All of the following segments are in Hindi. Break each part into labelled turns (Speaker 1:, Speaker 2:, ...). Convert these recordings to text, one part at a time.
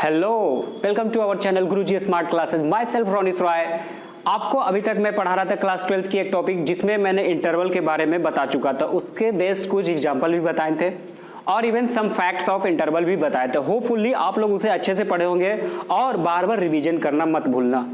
Speaker 1: Hello, welcome to our channel Guruji smart classes. Myself Ronis Roy. आपको अभी तक मैं पढ़ा रहा था क्लास 12th की एक टॉपिक जिसमें मैंने इंटरवल के बारे में बता चुका था। उसके बेस्ड कुछ एग्जाम्पल भी बताए थे और even some facts of interval भी बताए थे। होपफुली आप लोग उसे अच्छे से पढ़े होंगे और बार बार रिवीजन करना मत भूलना।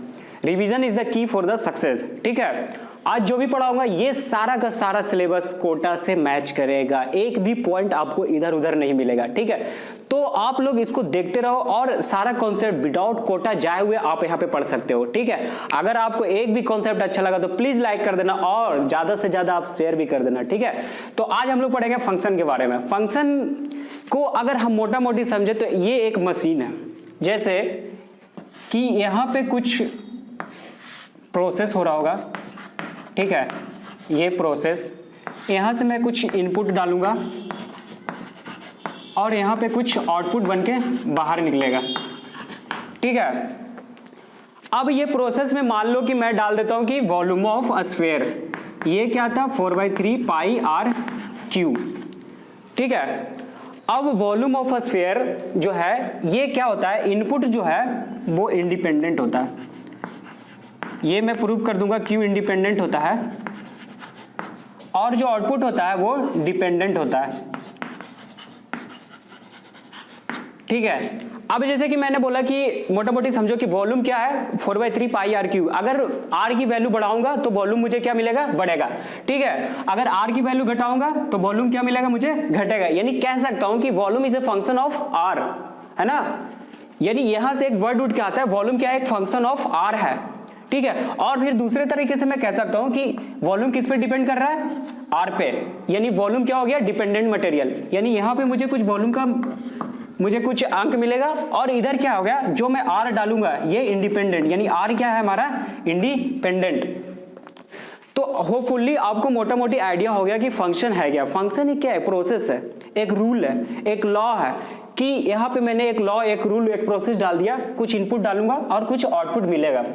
Speaker 1: Revision is the key for the success. ठीक है, आज जो भी पढ़ाऊंगा ये सारा का सारा सिलेबस कोटा से मैच करेगा, एक भी पॉइंट आपको इधर उधर नहीं मिलेगा। ठीक है, तो आप लोग इसको देखते रहो और सारा कॉन्सेप्ट विदाउट कोटा जाए हुए आप यहाँ पे पढ़ सकते हो। ठीक है, अगर आपको एक भी कॉन्सेप्ट अच्छा लगा तो प्लीज लाइक कर देना और ज्यादा से ज्यादा आप शेयर भी कर देना। ठीक है, तो आज हम लोग पढ़ेंगे फंक्शन के बारे में। फंक्शन को अगर हम मोटा मोटी समझे तो ये एक मशीन है, जैसे कि यहाँ पे कुछ प्रोसेस हो रहा होगा। ठीक है, ये प्रोसेस, यहां से मैं कुछ इनपुट डालूंगा और यहां पे कुछ आउटपुट बनके बाहर निकलेगा। ठीक है, अब ये प्रोसेस में मान लो कि मैं डाल देता हूं कि वॉल्यूम ऑफ अ स्फीयर, ये क्या था 4/3 पाई आर क्यू। ठीक है, अब वॉल्यूम ऑफ अ स्फीयर जो है ये क्या होता है, इनपुट जो है वो इंडिपेंडेंट होता है। ये मैं प्रूव कर दूंगा क्यों इंडिपेंडेंट होता है, और जो आउटपुट होता है वो डिपेंडेंट होता है। ठीक है, अब जैसे कि मैंने बोला कि मोटा मोटी समझो कि वॉल्यूम क्या है 4/3 पाई आर क्यू। अगर आर की वैल्यू बढ़ाऊंगा तो वॉल्यूम मुझे क्या मिलेगा, बढ़ेगा। ठीक है, अगर आर की वैल्यू घटाऊंगा तो वॉल्यूम क्या मिलेगा, मुझे घटेगा। यानी कह सकता हूं कि volume is a function of R, है ना। यानी यहां से एक वर्ड उठ के आता है, वॉल्यूम क्या है, एक फंक्शन ऑफ आर है। ठीक है, और फिर दूसरे तरीके से मैं कह सकता हूं कि वॉल्यूम किस पे डिपेंड कर रहा है, आर पे। यानी वॉल्यूम क्या हो गया, डिपेंडेंट मटेरियल। यानी यहां पे मुझे कुछ वॉल्यूम का मुझे कुछ अंक मिलेगा और इधर क्या हो गया, जो मैं आर डालूंगा ये इंडिपेंडेंट। यानी आर क्या है हमारा, इंडिपेंडेंट। तो होपफुली आपको मोटा मोटी आइडिया हो गया कि फंक्शन है क्या। फंक्शन क्या है, प्रोसेस है, एक रूल है, एक लॉ है कि यहां पे मैंने एक लॉ, एक रूल, एक प्रोसेस डाल दिया, कुछ इनपुट डालूंगा और कुछ आउटपुट मिलेगा।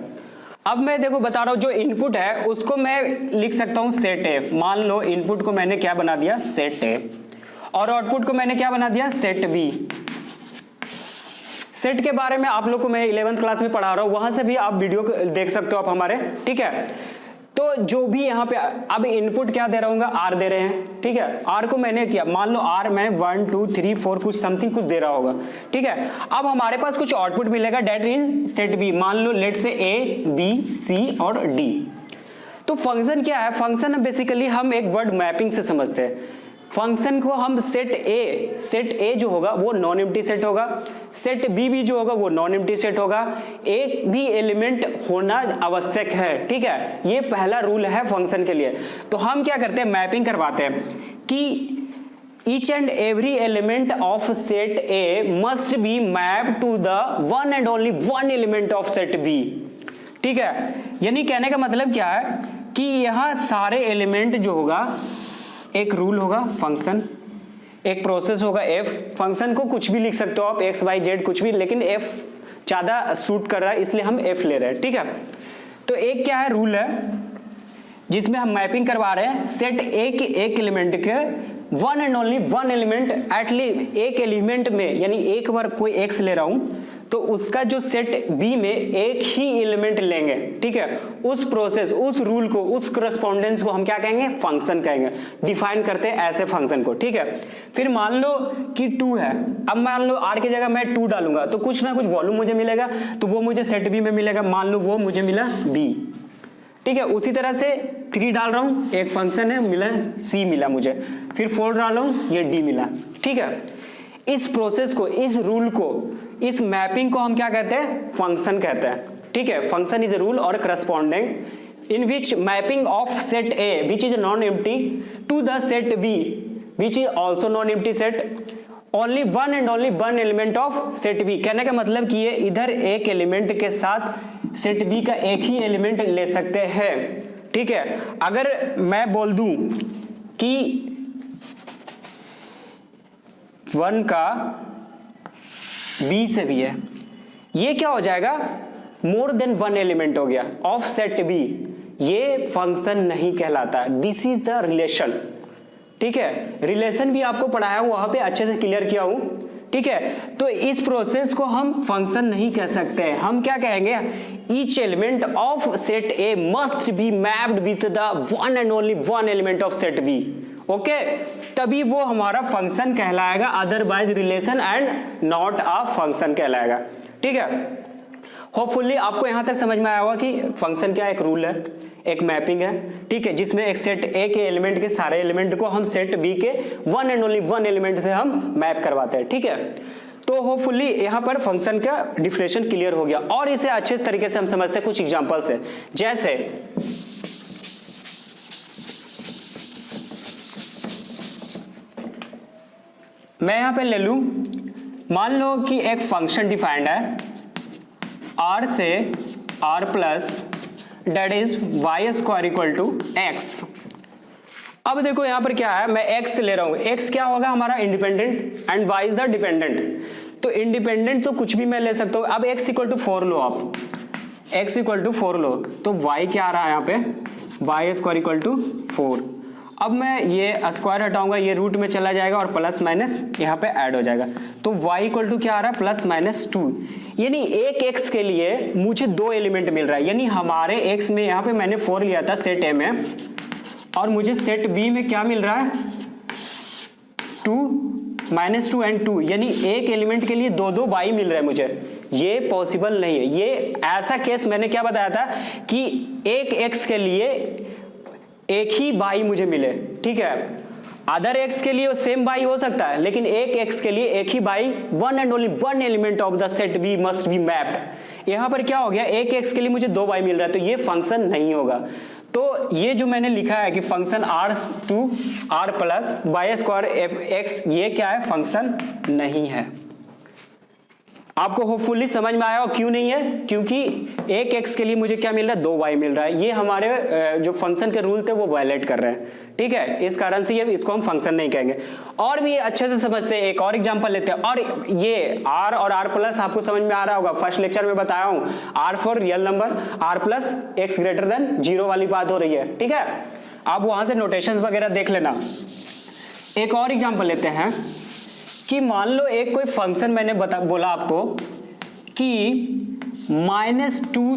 Speaker 1: अब मैं देखो बता रहा हूं, जो इनपुट है उसको मैं लिख सकता हूं सेट ए। मान लो इनपुट को मैंने क्या बना दिया, सेट ए, और आउटपुट को मैंने क्या बना दिया, सेट बी। सेट के बारे में आप लोग को मैं 11th क्लास में पढ़ा रहा हूं, वहां से भी आप वीडियो देख सकते हो आप हमारे। ठीक है, तो जो भी यहाँ पे अब इनपुट क्या दे रहा हूँ, आर दे रहे हैं। ठीक है, आर को मैंने किया, मान लो आर मैं 1 2 3 4 कुछ समथिंग कुछ दे रहा होगा। ठीक है, अब हमारे पास कुछ आउटपुट मिलेगा डेट इन सेट बी। मान लो लेट से ए बी सी और डी। तो फंक्शन क्या है, फंक्शन बेसिकली हम एक वर्ड मैपिंग से समझते हैं। फंक्शन को हम सेट ए जो होगा वो नॉन एम्प्टी सेट होगा, सेट बी भी जो होगा वो नॉन एम्प्टी सेट होगा, एक भी एलिमेंट होना आवश्यक है। ठीक है, ये पहला रूल है फंक्शन के लिए। तो हम क्या करते हैं, मैपिंग करवाते हैं कि each and every element of set A must be mapped to the one and only one element of set B। ठीक है, यानी कहने का मतलब क्या है कि यहां सारे एलिमेंट जो होगा, एक रूल होगा फंक्शन, एक प्रोसेस होगा एफ। फंक्शन को कुछ भी लिख सकते हो आप, एक्स वाई जेड कुछ भी, लेकिन एफ ज्यादा सूट कर रहा है इसलिए हम एफ ले रहे हैं। ठीक है, तो एक क्या है, रूल है जिसमें हम मैपिंग करवा रहे हैं सेट ए के एक एलिमेंट के one and only one element, at least एक एलिमेंट में, यानी एक बार कोई एक्स ले रहा हूं तो उसका जो सेट बी में एक ही एलिमेंट लेंगे। ठीक है, उस प्रोसेस, उस रूल को, उस करस्पॉन्डेंस को हम क्या कहेंगे, फंक्शन कहेंगे। डिफाइन करते हैं ऐसे फंक्शन को। ठीक है, फिर मान लो कि 2 है, अब मान लो आर की जगह मैं 2 डालूंगा तो कुछ ना कुछ वॉल्यूम मुझे मिलेगा, तो वो मुझे सेट बी में मिलेगा। मान लो वो मुझे मिला बी। ठीक है, उसी तरह से 3 डाल रहा हूं, एक फंक्शन है मिला सी मिला मुझे, फिर 4 डाल रहा हूं, ये डी मिला। ठीक है, इस प्रोसेस को, इस रूल को, इस मैपिंग को हम क्या कहते हैं, फंक्शन कहते हैं। ठीक है, फंक्शन इज ए रूल और corresponding in which mapping of set A which is non empty to the set B which is also non empty set only one and only one element of set B. कहने का मतलब कि ये इधर एक एलिमेंट के साथ सेट बी का एक ही एलिमेंट ले सकते हैं। ठीक है, अगर मैं बोल दूं कि 1 का बी से भी है, ये क्या हो जाएगा, मोर देन वन एलिमेंट हो गया ऑफ सेट बी। ये फंक्शन नहीं कहलाता, दिस इज द रिलेशन। ठीक है, रिलेशन भी आपको पढ़ाया हूं, वहां पे अच्छे से क्लियर किया हूं ठीक है। तो इस प्रोसेस को हम फंक्शन नहीं कह सकते हैं, हम क्या कहेंगे, each element of set A must be mapped with the one and only one element of set B, okay, तभी वो हमारा फंक्शन कहलाएगा, otherwise relation and not a function कहलाएगा, ठीक है। होपफुली आपको यहां तक समझ में आया होगा कि फंक्शन क्या एक रूल है, एक मैपिंग है, ठीक है, जिसमें एक सेट ए के एलिमेंट के सारे एलिमेंट को हम सेट बी के one and only one element से हम मैप करवाते हैं, ठीक है। तो होपफुली यहां पर फंक्शन का डिफिनेशन क्लियर हो गया और इसे अच्छे तरीके से हम समझते हैं कुछ एग्जांपल से। जैसे मैं यहां पे ले लूं, मान लो कि एक फंक्शन डिफाइंड है r से r plus that is y square equal to x. अब देखो यहां पर क्या है, मैं x ले रहा हूं, x क्या होगा हमारा independent and y is the dependent. तो इंडिपेंडेंट तो कुछ भी मैं ले सकता हूं। अब x इक्वल टू 4 लो, आप x इक्वल टू 4 लो, तो y क्या आ रहा है यहाँ पे, वाई स्क्वायर इक्वल टू 4। अब मैं ये स्क्वायर हटाऊंगा, ये रूट में चला जाएगा और प्लस माइनस यहाँ पे ऐड हो जाएगा, तो y इक्वल टू क्या आ रहा है, प्लस माइनस 2। यानी एक x के लिए मुझे 2 एलिमेंट मिल रहा है, यानी हमारे x में यहाँ पे मैंने 4 लिया था सेट A में, और मुझे सेट B में क्या मिल रहा है, 2 -2 एंड 2, यानी एक एलिमेंट के लिए 2 y मिल रहा है मुझे। ये पॉसिबल नहीं है, ये ऐसा केस मैंने क्या बताया था कि एक x के लिए एक ही y मुझे मिले, ठीक है। अदर x के लिए सेम y हो सकता है, लेकिन एक x के लिए एक ही y, one and only one element of the set B must be mapped. यहां पर क्या हो गया, एक x के लिए मुझे 2 y मिल रहा है, तो ये फंक्शन नहीं होगा। तो ये जो मैंने लिखा है कि function r to r plus y square x, ये क्या है, फंक्शन नहीं है। आपको होपफुली समझ में आया, क्यों नहीं है, क्योंकि एक x के लिए मुझे क्या मिल रहा है, 2 y मिल रहा है। ये हमारे जो फंक्शन के रूल थे वो वायलेट कर रहे हैं, ठीक है। इस कारण से ये इसको हम फंक्शन नहीं कहेंगे। और भी अच्छे से समझते हैं, एक और एग्जांपल लेते हैं। और ये r और r प्लस आपको समझ में आ रहा होगा, फर्स्ट लेक्चर में बताया हूं, r for real number, r plus x greater than 0 वाली बात हो रही है, ठीक है। आप वहां से नोटेशंस वगैरह देख लेना। एक और एग्जाम्पल लेते हैं कि मान लो एक कोई फंक्शन मैंने बोला आपको कि -2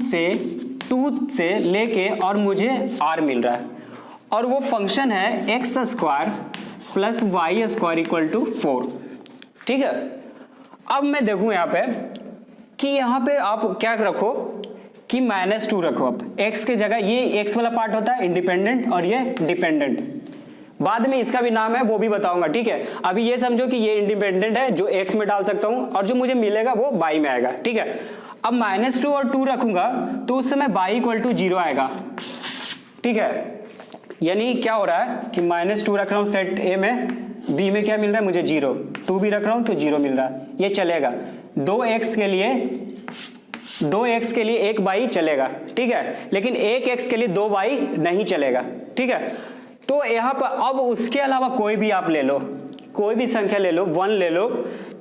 Speaker 1: से लेके और मुझे r मिल रहा है, और वो फंक्शन है x square plus y square equal to 4, ठीक है। अब मैं देखूं यहाँ पे कि यहाँ पे आप क्या रखो कि -2 रखो, आप x की जगह, ये x वाला पार्ट होता है इंडिपेंडेंट और ये डिपेंडेंट, बाद में इसका भी नाम है वो भी बताऊंगा, ठीक है। अभी ये समझो कि ये इंडिपेंडेंट है जो x में डाल सकता हूं, और जो मुझे मिलेगा वो y में आएगा, ठीक है। अब -2 और 2 रखूंगा तो उस समय y इक्वल टू 0 आएगा, ठीक है। यानी क्या हो रहा है कि -2 रख रहा हूं सेट A में, B में क्या मिल रहा है मुझे 0, 2 भी रख रहा हूं तो 0 मिल रहा है, ये चलेगा। 2x के लिए एक y चलेगा, ठीक है, लेकिन एक x के लिए 2 y नहीं चलेगा, ठीक है। तो यहाँ पर अब उसके अलावा कोई भी आप ले लो, कोई भी संख्या ले लो, 1 ले लो,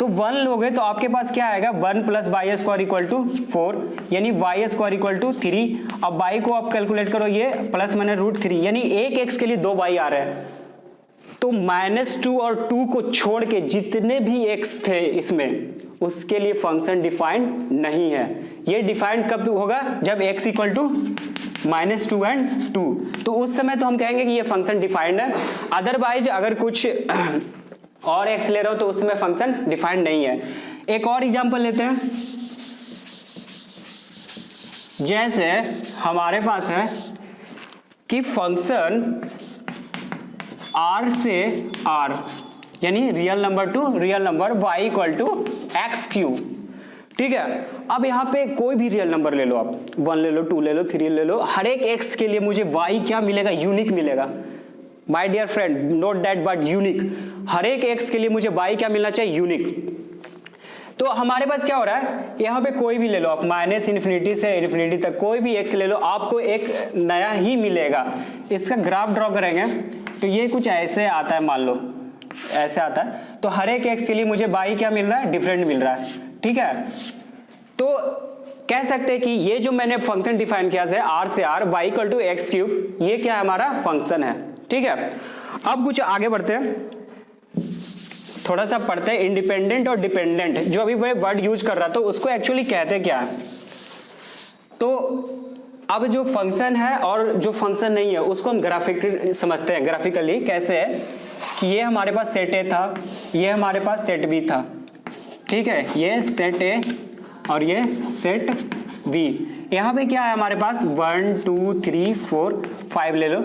Speaker 1: तो 1 लोगे तो आपके पास क्या आएगा, 1 plus y square equal to 4, यानी वाई स्क्वायर इक्वल टू 3। अब y को आप कैलकुलेट करो, ये प्लस माइनस √3, यानी एक x के लिए 2 y आ रहा है। तो -2 और 2 को छोड़ के जितने भी x थे इसमें, उसके लिए फंक्शन डिफाइंड नहीं है। ये डिफाइंड कब होगा, जब x इक्वल टू -2 एंड 2, तो उस समय तो हम कहेंगे कि ये फंक्शन डिफाइंड है। अदरवाइज अगर कुछ और x ले रहे हो तो उसमें फंक्शन डिफाइंड नहीं है। एक और एग्जांपल लेते हैं, जैसे हमारे पास है कि फंक्शन r से r, यानी real number to real number, y equal to x3, ठीक है। अब यहाँ पे कोई भी रियल नंबर ले लो, आप 1 ले लो, 2 ले लो, 3 ले लो, हर एक x के लिए मुझे y क्या मिलेगा, यूनिक मिलेगा। My dear friend, note that but unique, हर एक x के लिए मुझे y क्या मिलना चाहिए, यूनिक। तो हमारे पास क्या हो रहा है, यहाँ पे कोई भी ले लो आप, -∞ से इन्फिनिटी तक कोई भी x ले लो, आपको एक नया ही मिलेगा। इसका ग्राफ ड्रॉ करेंगे तो ये कुछ ऐसे आता है, मान लो ऐसे आता है, तो हर एक x के लिए मुझे y क्या मिल रहा है, डिफरेंट मिल रहा है, ठीक है। तो कह सकते हैं कि ये जो मैंने फंक्शन डिफाइन किया है r से r, y equal to x3, ये क्या हमारा फंक्शन है, ठीक है। अब कुछ आगे बढ़ते हैं। थोड़ा सा पढ़ते हैं, इंडिपेंडेंट और डिपेंडेंट, जो अभी मैं वर्ड यूज कर रहा था उसको एक्चुअली कहते क्या है। तो अब जो फंक्शन है और जो फंक्शन नहीं है उसको हम ग्राफिक समझते हैं। ग्राफिकली कैसे है कि ये हमारे पास सेट ए था, ये हमारे पास सेट बी था, ठीक है, ये सेट ए और ये सेट बी। यहाँ पे क्या है हमारे पास 1 2 3 4 5 ले लो,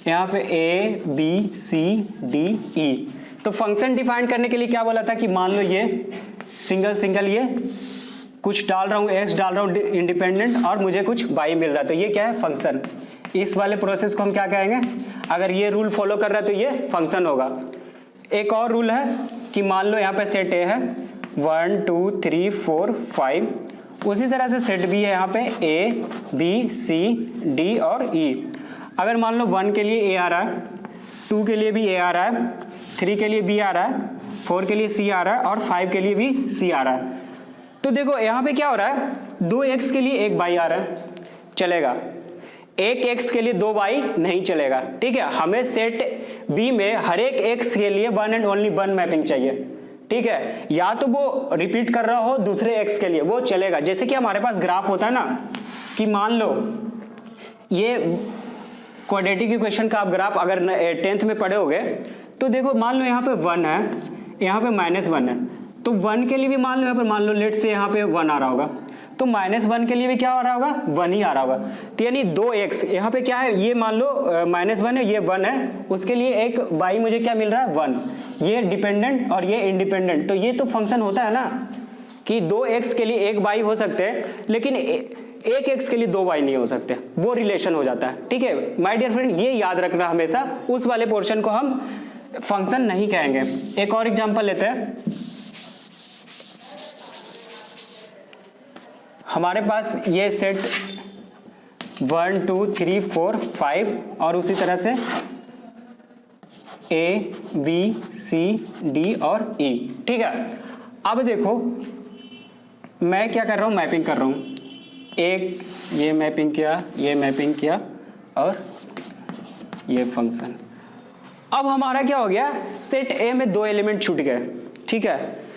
Speaker 1: यहाँ पे A B C D E. तो फंक्शन डिफाइन करने के लिए क्या बोला था कि मान लो ये सिंगल ये कुछ डाल रहा हूँ, एक्स डाल रहा हूँ इंडिपेंडेंट और मुझे कुछ वाई मिल रहा है, तो ये क्या है फंक्शन। इस वाले प्रोसेस को हम क्या कहेंगे, अगर ये रूल फॉलो कर रहा है तो ये फंक्शन होगा। एक और रूल है कि मान लो यहाँ पे सेट ए है 1 2 3 4 5, उसी तरह से सेट बी है यहाँ पे ए बी सी डी और ई। अगर मान लो 1 के लिए ए आ रहा है, 2 के लिए भी ए आ रहा है, 3 के लिए बी आ रहा है, 4 के लिए सी आ रहा है और 5 के लिए भी सी आ रहा है, तो देखो यहाँ पे क्या हो रहा है, 2 एक्स के लिए 1 वाई आ रहा है, चलेगा। 1 एक्स के लिए 2 वाई नहीं चलेगा, ठीक है। हमें सेट बी में हर एक एक्स के लिए 1 एंड ओनली 1 मैपिंग चाहिए, ठीक है। या तो वो रिपीट कर रहा हो दूसरे एक्स के लिए, वो चलेगा। जैसे कि हमारे पास ग्राफ होता है ना, कि मान लो ये क्वाड्रेटिक इक्वेशन का आप ग्राफ अगर 10th में पढ़े होगे तो देखो, मान लो यहाँ पे 1 है, यहाँ पे -1 है, तो 1 के लिए भी मान लो यहाँ पे, मान लो लेट से यहाँ पे 1 आ रहा होगा, तो -1 के लिए भी क्या आ रहा होगा, 1 ही आ रहा होगा। तो यानी 2x यहाँ पे क्या है, ये मान लो -1 है, ये 1 है, उसके लिए एक y मुझे क्या मिल रहा है 1, ये डिपेंडेंट और ये इंडिपेंडेंट। तो ये तो फंक्शन होता है ना कि 2x के लिए 1 y हो सकते हैं, लेकिन 1x के लिए 2 y नहीं हो सकते, वो रिलेशन हो जाता है, ठीक है माय डियर फ्रेंड। ये याद रखना हमेशा, उस वाले पोर्शन को हम फंक्शन नहीं कहेंगे। एक और एग्जांपल लेते हैं, हमारे पास ये सेट 1 2 3 4 5 और उसी तरह से ए बी सी डी और ई, ठीक है। अब देखो मैं क्या कर रहा हूँ, मैपिंग कर रहा हूँ, एक ये मैपिंग किया, ये मैपिंग किया और ये फंक्शन। अब हमारा क्या हो गया, सेट ए में 2 एलिमेंट छूट गए, ठीक है।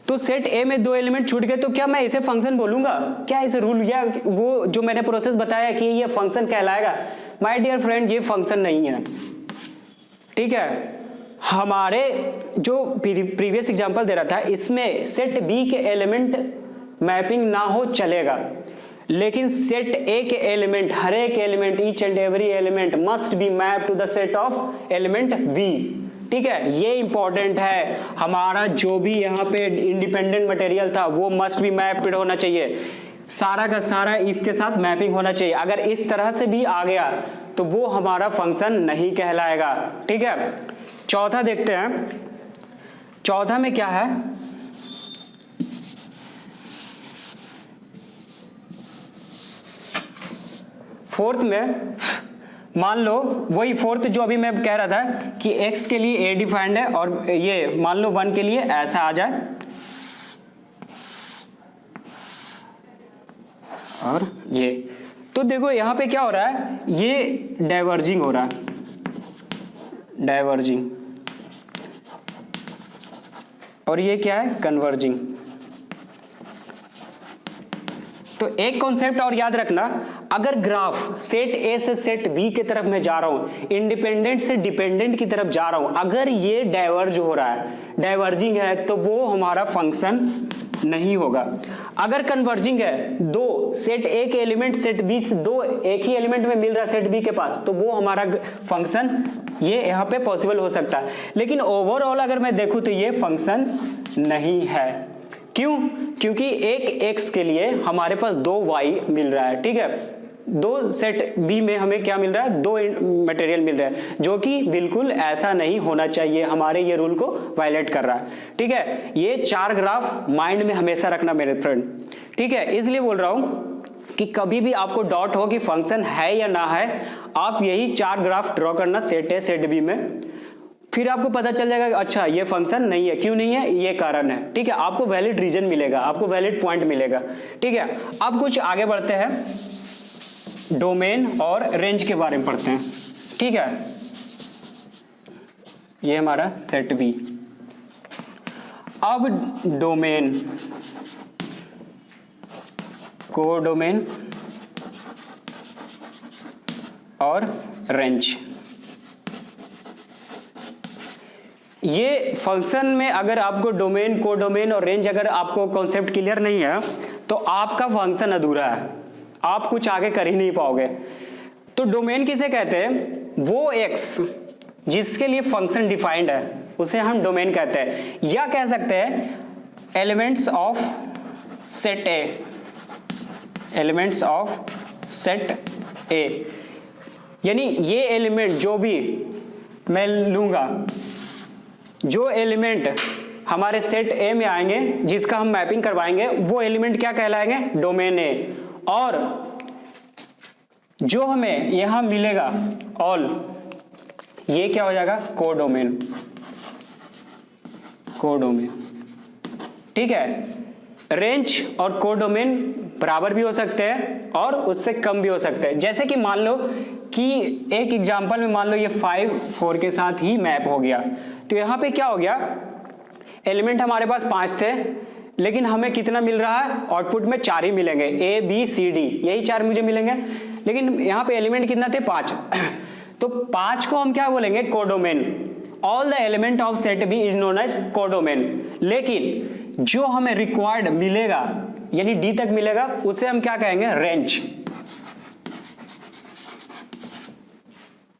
Speaker 1: तो सेट ए में 2 एलिमेंट छूट गए, तो क्या मैं इसे फंक्शन बोलूंगा, क्या इसे रूल या वो जो मैंने प्रोसेस बताया कि ये फंक्शन कहलाएगा? माय डियर फ्रेंड, ये फंक्शन नहीं है, ठीक है। हमारे जो प्रीवियस एग्जांपल दे रहा था, इसमें सेट बी के एलिमेंट मैपिंग ना हो चलेगा, लेकिन सेट ए के एलिमेंट, हर एक element, each and every element must be map to the set of element B, ठीक है। ये इंपॉर्टेंट है, हमारा जो भी यहाँ पे इंडिपेंडेंट मटेरियल था वो मस्ट बी मैप्ड होना चाहिए, सारा का सारा इसके साथ मैपिंग होना चाहिए। अगर इस तरह से भी आ गया तो वो हमारा फंक्शन नहीं कहलाएगा, ठीक है। चौथा देखते हैं, चौथा में क्या है, फोर्थ में मान लो वही फोर्थ जो अभी मैं कह रहा था कि x के लिए a डिफाइंड है और ये मान लो 1 के लिए ऐसा आ जाए और ये, तो देखो यहाँ पे क्या हो रहा है, ये डाइवर्जिंग हो रहा है, डाइवर्जिंग, और ये क्या है, कन्वर्जिंग। तो एक कॉन्सेप्ट और याद रखना, अगर ग्राफ सेट ए से सेट बी की तरफ मैं जा रहा हूं, इंडिपेंडेंट से डिपेंडेंट की तरफ जा रहा हूं, अगर ये डाइवर्ज हो रहा है, डाइवर्जिंग है, तो वो हमारा फंक्शन नहीं होगा। अगर कन्वर्जिंग है, दो सेट ए के एलिमेंट सेट बी से दो एक ही एलिमेंट में मिल रहा है सेट बी के पास, तो वो हमारा फंक्शन ये यहाँ पे पॉसिबल हो सकता है। लेकिन ओवरऑल अगर मैं देखूं तो ये फंक्शन नहीं है। क्यों? क्योंकि एक x के लिए हमारे पास 2 y मिल रहा है, ठीक है। दो सेट B में हमें क्या मिल रहा है, 2 मटेरियल मिल रहा है, जो कि बिल्कुल ऐसा नहीं होना चाहिए, हमारे ये रूल को वायलेट कर रहा है, ठीक है। ये 4 ग्राफ माइंड में हमेशा रखना मेरे फ्रेंड, ठीक है। इसलिए बोल रहा हूं कि कभी भी आपको डाउट हो कि फंक्शन है या ना है, आप यही 4 ग्राफ ड्रॉ करना सेट A सेट B में, फिर आपको पता चल जाएगा कि अच्छा ये फंक्शन नहीं है। क्यों नहीं है, ये कारण है, ठीक है। आपको वैलिड रीजन मिलेगा, आपको वैलिड पॉइंट मिलेगा, ठीक है। अब कुछ आगे बढ़ते हैं, डोमेन और रेंज के बारे में पढ़ते हैं, ठीक है। ये हमारा सेट बी। अब डोमेन, कोडोमेन और रेंज, ये फंक्शन में अगर आपको डोमेन, कोडोमेन और रेंज अगर आपको कॉन्सेप्ट क्लियर नहीं है तो आपका फंक्शन अधूरा है, आप कुछ आगे कर ही नहीं पाओगे। तो डोमेन किसे कहते हैं? वो एक्स जिसके लिए फंक्शन डिफाइंड है उसे हम डोमेन कहते हैं, या कह सकते हैं elements of set A, elements of set ए, यानी ये एलिमेंट जो भी मैं लूंगा, जो एलिमेंट हमारे सेट ए में आएंगे जिसका हम मैपिंग करवाएंगे वो एलिमेंट क्या कहलाएंगे? डोमेन ए। और जो हमें यहां मिलेगा ऑल, ये क्या हो जाएगा? कोडोमेन, कोडोमेन, ठीक है। रेंज और कोडोमेन बराबर भी हो सकते हैं और उससे कम भी हो सकते हैं। जैसे कि मान लो कि एक एग्जांपल में मान लो ये 5 4 के साथ ही मैप हो गया, तो यहां पे क्या हो गया? एलिमेंट हमारे पास 5 थे लेकिन हमें कितना मिल रहा है? आउटपुट में 4 ही मिलेंगे, ए बी सी डी, यही 4 मुझे मिलेंगे, लेकिन यहाँ पे एलिमेंट कितना थे? 5। तो 5 को हम क्या बोलेंगे? Codomain. All the element of set B is known as codomain. लेकिन जो हमें रिक्वायर्ड मिलेगा यानी डी तक मिलेगा उसे हम क्या कहेंगे? रेंज।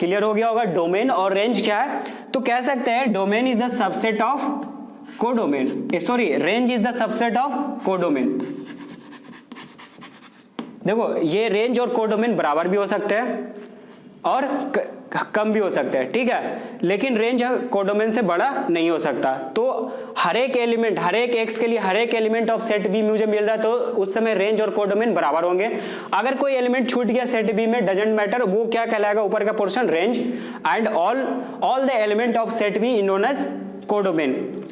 Speaker 1: क्लियर हो गया होगा? डोमेन और रेंज क्या है? तो कह सकते हैं domain is the subset of codomain, sorry range is the subset of codomain. देखो ये रेंज और कोडोमेन बराबर भी हो सकते हैं और कम भी हो सकते हैं, ठीक है, लेकिन रेंज कोडोमेन से बड़ा नहीं हो सकता। तो हर एक एलिमेंट, हर एक एक्स के लिए हर एक एलिमेंट ऑफ सेट बी मुझे मिल रहा है तो उस समय रेंज और कोडोमेन बराबर होंगे। अगर कोई एलिमेंट छूट गया सेट बी में, डजंट मैटर, वो क्या कहलाएगा? ऊपर का portion range, and all the element of set B known as codomain.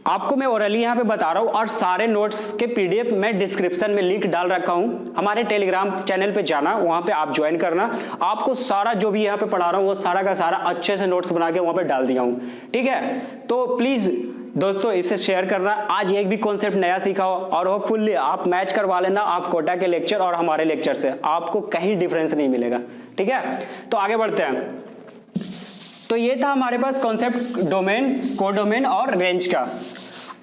Speaker 1: आपको मैं ओरली यहाँ पे बता रहा हूँ और सारे नोट्स के पीडीएफ मैं डिस्क्रिप्शन में लिंक डाल रखा हूँ। हमारे टेलीग्राम चैनल पे जाना, वहाँ पे आप ज्वाइन करना, आपको सारा जो भी यहाँ पे पढ़ा रहा हूँ वो सारा का सारा अच्छे से नोट्स बना के वहाँ पे डाल दिया हूँ, ठीक है। तो प्लीज दोस्तों इसे शेयर करना। आज एक भी कॉन्सेप्ट नया सीखा हो और होपफुली आप मैच करवा लेना आप कोटा के लेक्चर और हमारे लेक्चर से, आपको कहीं डिफरेंस नहीं मिलेगा, ठीक है। तो आगे बढ़ते हैं। तो ये था हमारे पास कॉन्सेप्ट डोमेन, कोडोमेन और रेंज का।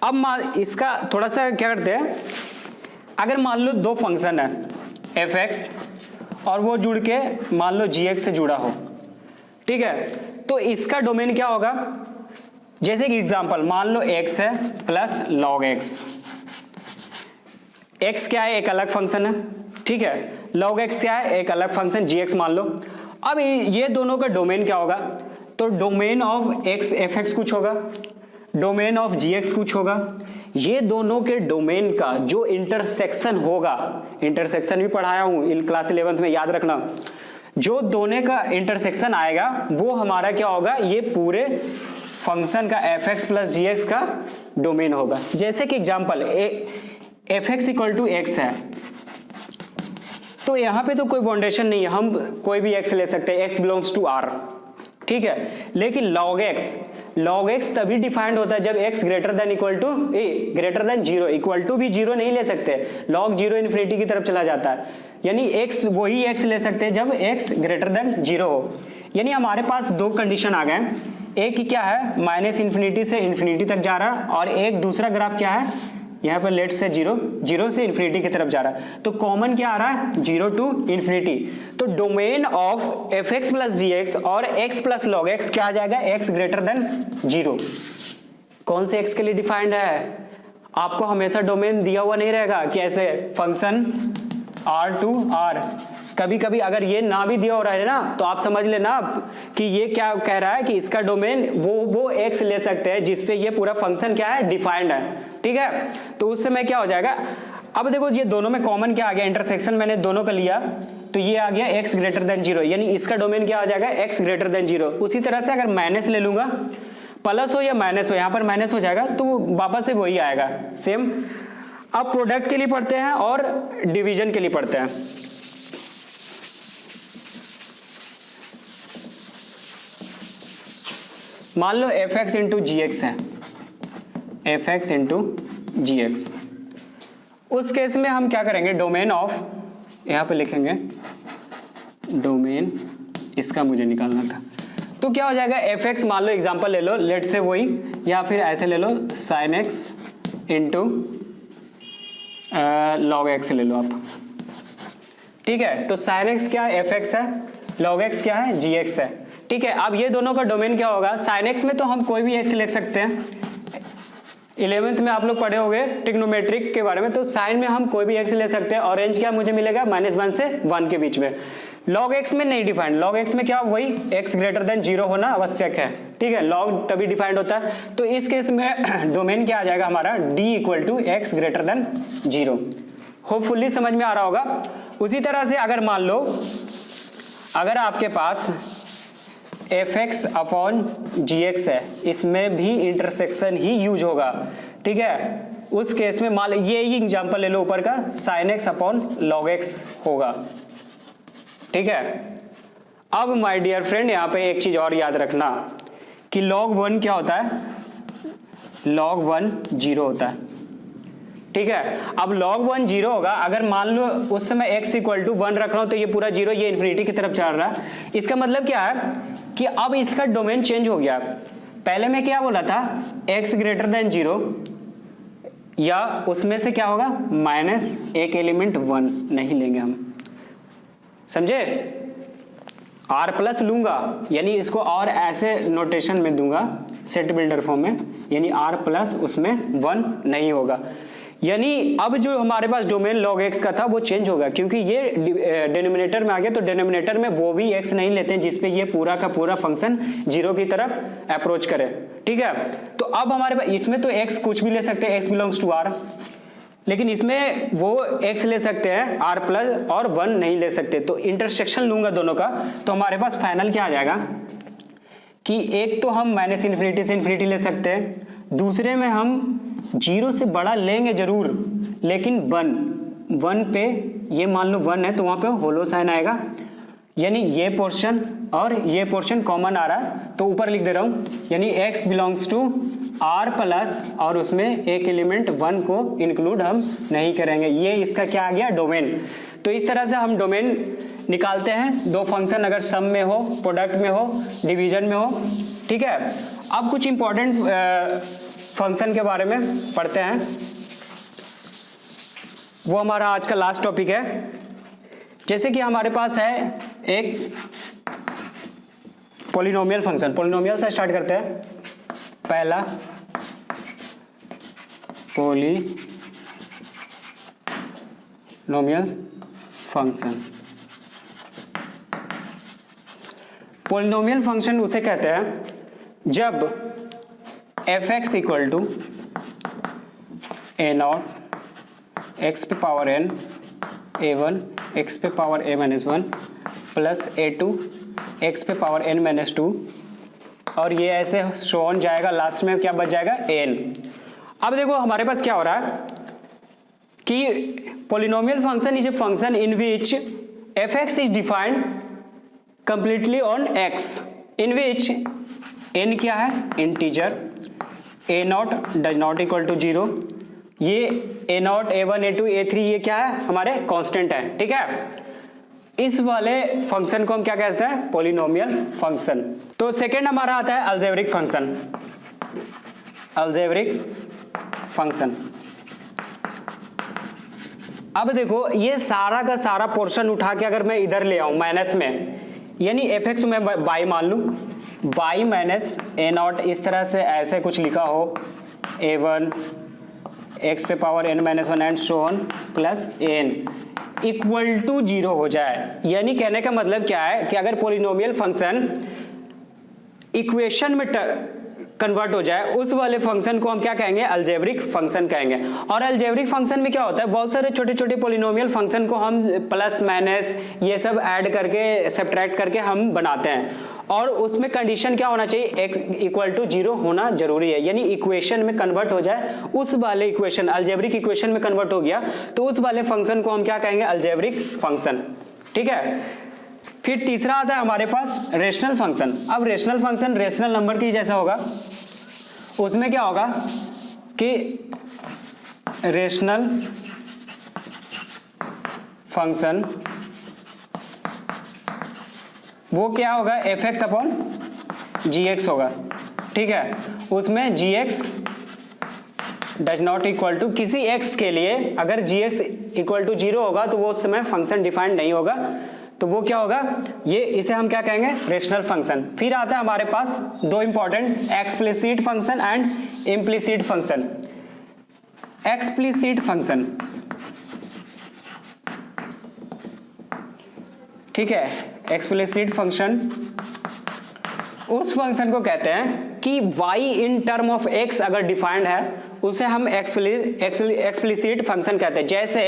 Speaker 1: अब इसका थोड़ा सा क्या करते हैं, अगर मान लो 2 फंक्शन है एफ एक्स और वो जुड़ के मान लो जी एक्स से जुड़ा हो, ठीक है, तो इसका डोमेन क्या होगा? जैसे कि एग्जांपल मान लो एक्स है प्लस लॉग एक्स। एक्स क्या है? एक अलग फंक्शन है, ठीक है। लॉग एक्स क्या है? एक अलग फंक्शन जी एक्स मान लो। अब ये दोनों का डोमेन क्या होगा? तो domain of x F x कुछ होगा, डोमेन ऑफ जी एक्स कुछ होगा। ये दोनों के डोमेन का जो इंटरसेक्शन होगा, इंटरसेक्शन भी पढ़ाया हूं इन क्लास 11th में, याद रखना, जो दोनों का इंटरसेक्शन आएगा वो हमारा क्या होगा? ये पूरे फंक्शन का f x plus g x का डोमेन होगा। जैसे कि example f x equal to x है, तो यहां पे तो कोई बाउंडेशन नहीं है, हम कोई भी एक्स ले सकते हैं, एक्स बिलोंग्स टू आर, ठीक है। लेकिन लॉग एक्स तभी डिफाइंड होता है जब x greater than equal to greater than 0, equal to भी 0 नहीं ले सकते, log 0 इन्फिनिटी की तरफ चला जाता है, यानी x वही x ले सकते हैं जब x ग्रेटर देन 0 हो। यानी हमारे पास 2 कंडीशन आ गए, एक क्या है माइनस इन्फिनिटी से इन्फिनिटी तक जा रहा है और एक दूसरा ग्राफ क्या है यहाँ पर लेट से 0 से इन्फिनिटी की तरफ जा रहा है, तो कॉमन क्या आ रहा है 0 टू इन्फिनिटी। तो domain of f x plus g x और एक्स प्लस लॉग एक्स क्या आ जाएगा? X greater than 0। कौन से एक्स के लिए डिफाइंड है? आपको हमेशा डोमेन दिया हुआ नहीं रहेगा कि ऐसे फंक्शन r टू r, कभी कभी अगर ये ना भी दिया हो रहा है ना तो आप समझ लेना कि ये क्या कह रहा है कि इसका डोमेन वो x ले सकते हैं जिसपे ये पूरा फंक्शन क्या है? डिफाइंड है, ठीक है। तो उस समय क्या हो जाएगा? अब देखो ये दोनों में कॉमन क्या आ गया? इंटरसेक्शन मैंने दोनों का लिया तो ये आ गया x ग्रेटर देन 0, यानी इसका डोमेन क्या आ जाएगा? x greater than 0। उसी तरह से अगर माइनस ले लूंगा, प्लस हो या माइनस हो, यहाँ पर माइनस हो जाएगा तो वापस से वही आएगा सेम। अब प्रोडक्ट के लिए पढ़ते हैं और डिवीजन के लिए पढ़ते हैं। मान लो एफ एक्स इंटू जी एक्स है, एफ एक्स इंटू जी एक्स। उस केस में हम क्या करेंगे, डोमेन ऑफ, यहाँ पे लिखेंगे डोमेन, इसका मुझे निकालना था। तो क्या हो जाएगा, एफ एक्स मान लो एग्जाम्पल ले लो, लेट से वही, या फिर ऐसे ले लो sine x into log x ले लो आप, ठीक है। तो साइन एक्स क्या है, एफ एक्स है, लॉग एक्स क्या है, जी एक्स है, ठीक है। अब ये दोनों का डोमेन क्या होगा, साइन एक्स में तो हम कोई भी एक्स लिख सकते हैं, 11th में आप लोग पढ़े होंगे ट्रिग्नोमेट्रिक के बारे में, तो साइन में हम कोई भी एक्स ले सकते हैं, और रेंज क्या मुझे मिलेगा, -1 से 1 के बीच में। लॉग एक्स में नहीं डिफाइंड, लॉग एक्स में क्या वही x ग्रेटर देन 0 होना आवश्यक है, ठीक है, लॉग तभी डिफाइंड होता है। तो इस केस में डोमेन क्या आ जाएगा हमारा, d = x greater than 0। Hopefully समझ में आ रहा होगा। उसी तरह से अगर मान लो अगर आपके पास fx अपॉन gx है, इसमें भी इंटरसेक्शन ही यूज होगा, ठीक है। उस केस में मान ये ही एग्जांपल ले लो ऊपर का, sin x upon log x होगा, ठीक है। अब माय डियर फ्रेंड यहाँ पे एक चीज और याद रखना कि log 1 क्या होता है, log 1 0 होता है, ठीक है। अब log 1 0 होगा, अगर मान लो उस समय x = 1 रख रहा हूं तो ये पूरा 0, ये इन्फिनिटी की तरफ चल रहा है। इसका मतलब क्या है कि अब इसका डोमेन चेंज हो गया। पहले मैं क्या बोला था, x ग्रेटर देन 0, या उसमें से क्या होगा माइनस एक एलिमेंट 1 नहीं लेंगे हम, समझे। r प्लस लूंगा, यानी इसको और ऐसे नोटेशन में दूंगा सेट बिल्डर फॉर्म में, यानी r प्लस उसमें 1 नहीं होगा। यानी अब जो हमारे पास डोमेन log x का था वो चेंज होगा, क्योंकि ये डिनोमिनेटर में आ गया, तो डिनोमिनेटर में वो भी x नहीं लेते हैं जिसपे ये पूरा का पूरा फंक्शन 0 की तरफ अप्रोच करे, ठीक है। तो अब हमारे पास इसमें तो x कुछ भी ले सकते हैं, x बिलोंग्स टू r, लेकिन इसमें वो x ले सकते हैं r प्लस और 1 नहीं ले सकते। तो इंटरसेक्शन लूंगा दोनों का, तो हमारे पास फाइनल क्या आ जाएगा कि एक तो हम -∞ से ∞ ले सकते हैं, दूसरे में हम 0 से बड़ा लेंगे जरूर, लेकिन 1 पे ये मान लो 1 है तो वहां पे होलो साइन आएगा, यानी ये पोर्शन और ये पोर्शन कॉमन आ रहा है, तो ऊपर लिख दे रहा हूं, यानी x belongs to r plus, और उसमें एक एलिमेंट 1 को इंक्लूड हम नहीं करेंगे। ये इसका क्या आ गया, डोमेन। तो इस तरह से हम डोमेन निकालते हैं, दो फंक्शन अगर सम में हो, प्रोडक्ट में हो, डिवीजन में हो, ठीक है। अब कुछ इंपॉर्टेंट फंक्शन के बारे में पढ़ते हैं, वो हमारा आज का लास्ट टॉपिक है। जैसे कि हमारे पास है एक पॉलिनोमियल फंक्शन, पॉलिनोमियल से स्टार्ट करते हैं। पहला पॉलिनोमियल फंक्शन, पॉलिनोमियल फंक्शन उसे कहते हैं जब f(x) = a0 x पे पावर n a1 x पे power a-1 plus a2 x पे पावर n-2, और ये ऐसे शो ऑन जाएगा, लास्ट में क्या बच जाएगा, an। अब देखो हमारे पास क्या हो रहा है कि polynomial function is a function in which f(x) is defined completely on x, in which n क्या है, integer, a0 does not equal to 0, ये a0 a1 a2 a3 ये क्या है, हमारे कांस्टेंट है, ठीक है। इस वाले फंक्शन को हम क्या कहते हैं, पॉलिनोमियल फंक्शन। तो सेकंड हमारा आता है अलजेब्रिक फंक्शन, अलजेब्रिक फंक्शन। अब देखो ये सारा का सारा पोर्शन उठा के अगर मैं इधर ले आऊं माइनस में, यानी f(x) में बाई मान लूं, बाई माइनस a0, इस तरह से ऐसे कुछ लिखा हो, a1 x पे power n-1 and so on plus an equal to 0 हो जाए। यानी कहने का मतलब क्या है कि अगर पॉलिनोमियल फंक्शन इक्वेशन में कन्वर्ट हो जाए, उस वाले फंक्शन को हम क्या कहेंगे, अलजेब्रिक फंक्शन कहेंगे। और अलजेब्रिक फंक्शन में क्या होता है, बहुत सारे छोटे छोटे पॉलिनोमियल फंक्शन को हम प्लस माइनस ये सब ऐड करके सब्ट्रैक्ट करके हम बनाते हैं, और उसमें कंडीशन क्या होना चाहिए, x = 0 होना जरूरी है, यानी इक्वेशन में कन्वर्ट हो जाए, उस वाले इक्वेशन अलजेब्रिक इक्वेशन में कन्वर्ट हो गया तो उस वाले फंक्शन को हम क्या कहेंगे, अलजेब्रिक फंक्शन, ठीक है। फिर तीसरा आता है हमारे पास रेशनल फंक्शन। अब रेशनल फंक्शन रेशनल नंबर की जैसा होगा, उसमें क्या होगा, कि रेशनल फंक्शन वो क्या होगा, f x upon g x होगा, ठीक है। उसमें g x does not equal to, किसी x के लिए अगर जी एक्स इक्वल टू 0 होगा तो वो उस समय फंक्शन डिफाइंड नहीं होगा, तो वो क्या होगा, ये इसे हम क्या कहेंगे, रेशनल फंक्शन। फिर आता है हमारे पास दो important, explicit function and implicit function. Explicit function, ठीक है, एक्सप्लिसिट फंक्शन उस फंक्शन को कहते हैं कि y in term of x अगर डिफाइंड है उसे हम एक्सप्लिसिट फंक्शन कहते हैं। जैसे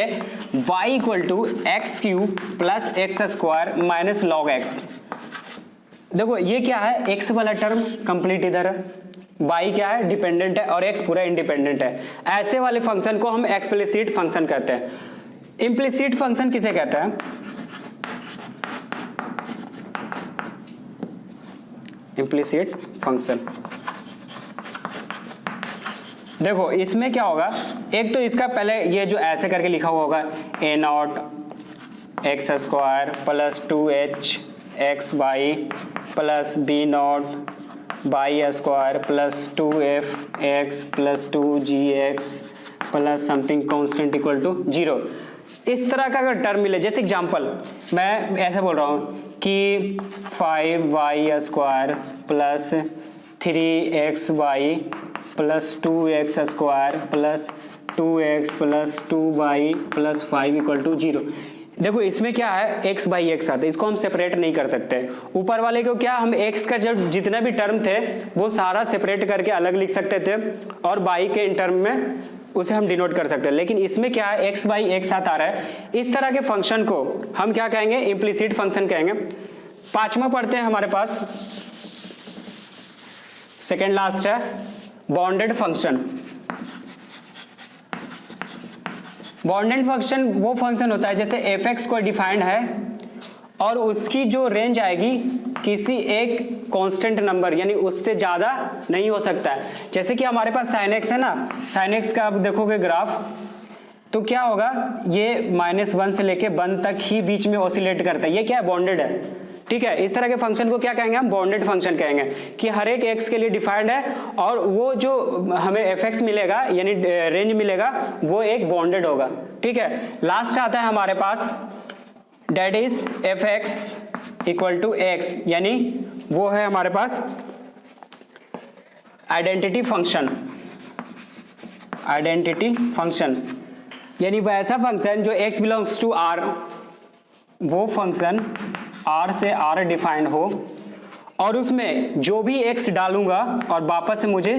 Speaker 1: y equal to x cube plus x square minus log x। देखो ये क्या है, x वाला टर्म कंप्लीट इधर है, y क्या है, डिपेंडेंट है, और x पूरा इंडिपेंडेंट है। ऐसे वाले फंक्शन को हम एक्सप्लिसिट फंक्शन कहते हैं। इम्प्लिसिट फंक्शन किसे कहते हैं, इम्प्लिसिट फंक्शन। देखो इसमें क्या होगा, एक तो इसका पहले ये जो ऐसे करके लिखा हुआ होगा a nought x square plus 2h x y plus b nought y square plus 2f x plus 2gx plus something constant equal to 0। इस तरह का अगर टर्म मिले, जैसे एग्जांपल मैं ऐसे बोल रहा हूँ कि 5y square plus 3xy plus 2x square plus 2x plus 2y plus 5 equal to 0। देखो इसमें क्या है, x बाई एक्स आता है, इसको हम सेपरेट नहीं कर सकते। ऊपर वाले को क्या, हम x का जब जितने भी टर्म थे वो सारा सेपरेट करके अलग लिख सकते थे, और y के इन टर्म में उसे हम डिनोट कर सकते हैं। लेकिन इसमें क्या है, x बाई एक साथ आ रहा है, इस तरह के फंक्शन को हम क्या कहेंगे, इम्प्लिसिट फंक्शन कहेंगे। पांचवा पढ़ते हैं हमारे पास, सेकेंड लास्ट है बॉन्डेड फंक्शन। बॉन्डेड फंक्शन वो फंक्शन होता है जैसे एफ एक्स कोई डिफाइंड है और उसकी जो रेंज आएगी किसी एक कांस्टेंट नंबर, यानी उससे ज्यादा नहीं हो सकता है। जैसे कि हमारे पास साइन एक्स है ना, साइन एक्स का आप देखोगे ग्राफ तो क्या होगा, ये -1 से लेके 1 तक ही बीच में ऑसिलेट करता है, ये क्या है, बॉन्डेड है, ठीक है। इस तरह के फंक्शन को क्या कहेंगे, हम बॉन्डेड फंक्शन कहेंगे, कि हर एक एक्स के लिए डिफाइंड है और वो जो हमें एफ एक्स मिलेगा यानी रेंज मिलेगा वो एक बॉन्डेड होगा, ठीक है। लास्ट आता है हमारे पास that is f x equal to x, यानी वो है हमारे पास आइडेंटिटी फंक्शन। आइडेंटिटी फंक्शन यानी वैसा फंक्शन जो x बिलोंग्स टू r, वो फंक्शन r से r डिफाइंड हो और उसमें जो भी x डालूंगा और वापस से मुझे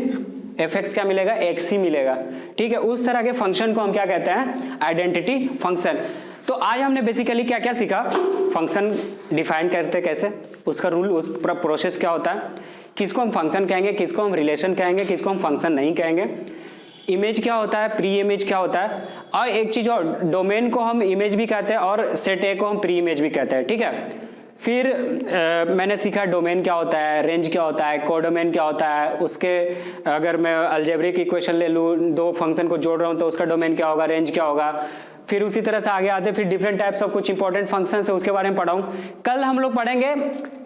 Speaker 1: fx क्या मिलेगा, x ही मिलेगा, ठीक है। उस तरह के फंक्शन को हम क्या कहते हैं, आइडेंटिटी फंक्शन। तो आज हमने बेसिकली क्या क्या सीखा, फंक्शन डिफाइन करते कैसे, उसका रूल, उस पूरा प्रोसेस क्या होता है, किसको हम फंक्शन कहेंगे, किसको हम रिलेशन कहेंगे, किसको हम फंक्शन नहीं कहेंगे, इमेज क्या होता है, प्री इमेज क्या होता है, और एक चीज और, डोमेन को हम इमेज भी कहते हैं और सेट ए को हम प्री इमेज भी कहते हैं, ठीक है। फिर मैंने सीखा डोमेन क्या होता है, रेंज क्या होता है, कोडोमेन क्या होता है, उसके अगर मैं अलजेब्रिक इक्वेशन ले लूँ, दो फंक्शन को जोड़ रहा हूँ तो उसका डोमेन क्या होगा, रेंज क्या होगा। फिर उसी तरह से आगे आते फिर डिफरेंट टाइप्स ऑफ कुछ इंपॉर्टेंट फंक्शंस है उसके बारे में पढ़ाऊं। कल हम लोग पढ़ेंगे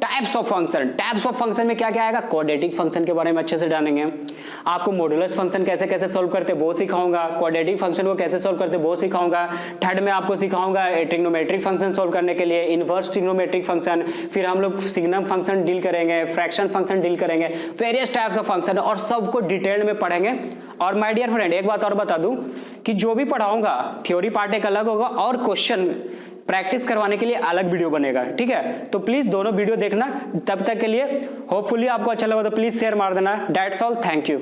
Speaker 1: types of function. Types of function में क्या क्या आएगा, क्वाड्रेटिक फंक्शन के बारे में अच्छे से जानेंगे, आपको मॉडुलस फंक्शन कैसे कैसे सोल्व करते वो सिखाऊंगा, क्वाड्रेटिक फंक्शन को कैसे सोल्व करते वो सिखाऊंगा। थर्ड में आपको सिखाऊंगा ट्रिग्नोमेट्रिक फंक्शन सोल्व करने के लिए, इनवर्स ट्रिग्नोमेट्रिक फंक्शन, फिर हम लोग सिग्नम फंक्शन डील करेंगे, फ्रैक्शन फंक्शन डील करेंगे, वेरियस टाइप्स ऑफ फंक्शन और सबको डिटेल में पढ़ेंगे। और माय डियर फ्रेंड एक बात और बता दूं कि जो भी पढ़ाऊंगा थ्योरी पार्ट एक अलग होगा और क्वेश्चन प्रैक्टिस करवाने के लिए अलग वीडियो बनेगा, ठीक है। तो प्लीज दोनों वीडियो देखना। तब तक के लिए होपफुली आपको अच्छा लगा तो प्लीज शेयर मार देना। That's all, thank you.